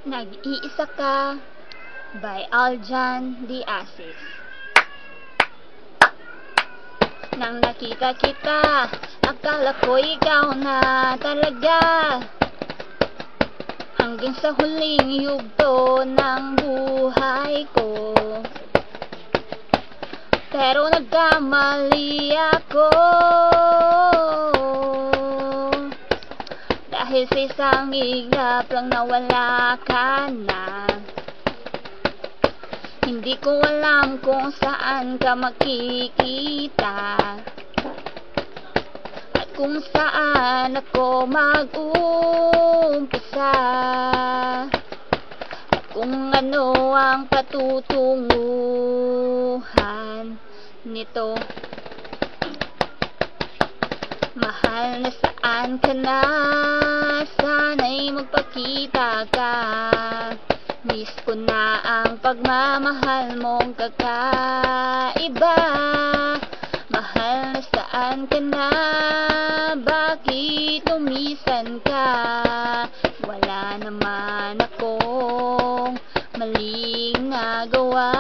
Nag-iisa ka by Aljan Diasis. Nang nakita kita, akala ko ikaw na talaga, hanggang sa huling yugto ng buhay ko. Pero nagkamali ako, dahil sa isang iglap lang nawala ka na. Hindi ko alam kung saan ka makikita, at kung saan ako mag-umpisa, at kung ano ang patutunguhan nito. Mahal na saan ka na, sana'y magpakita ka. Miss ko na ang pagmamahal mong kakaiba. Mahal na saan ka na, bakit lumisan ka? Wala naman akong maling nagawa.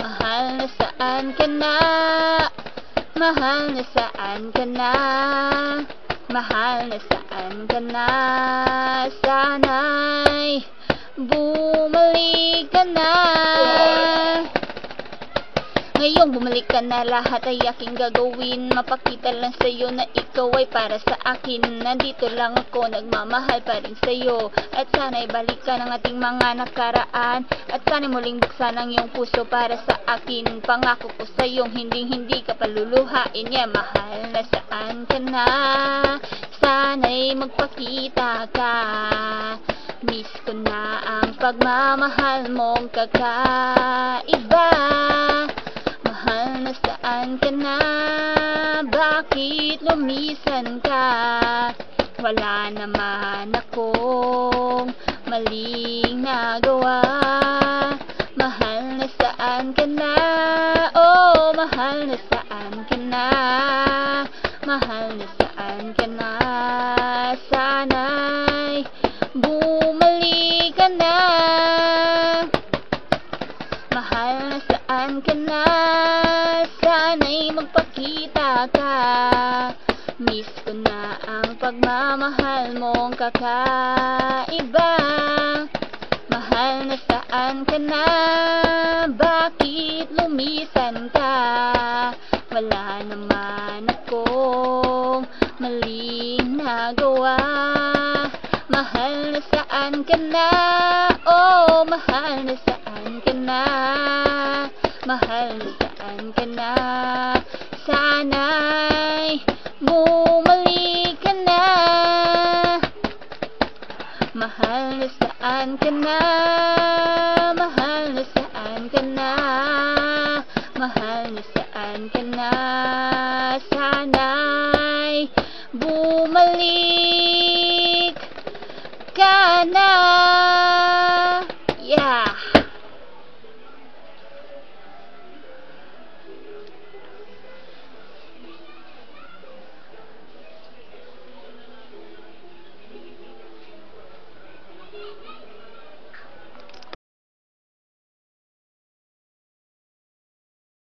Mahal na saan ka na, mahal na saan ka na, mahal na saan ka na. Sana'y bumalik ka na. Ngayong bumalik ka na, lahat ay aking gagawin. Mapakita lang sa'yo na ikaw ay para sa akin. Nandito lang ako, nagmamahal pa rin sa'yo. At sana'y balik ka ng ating mga nakaraan, at sana'y muling buksan ang iyong puso para sa akin. Pangako ko sa'yong hindi ka paluluhain. Yeah, mahal na saan ka na, sana'y magpakita ka. Miss ko na ang pagmamahal mong kakaiba. Mahal na saan ka na, bakit lumisan ka? Wala naman akong maling nagawa. Mahal na saan ka na, oh, mahal na saan ka na, mahal na saan ka na. Sana'y bumalik ka na. Mahal na saan ka na, sana'y magpakita ka. Miss ko na ang pagmamahal mong kakaiba. Mahal na saan ka na, bakit lumisan ka? Wala naman akong maling nagawa. Mahal na saan ka na, oh, mahal na saan ka na, mahal na saan ka na. Sana'y bumalik ka na. Mahal na saan ka na, mahal na saan ka na, mahal na saan ka na. Sana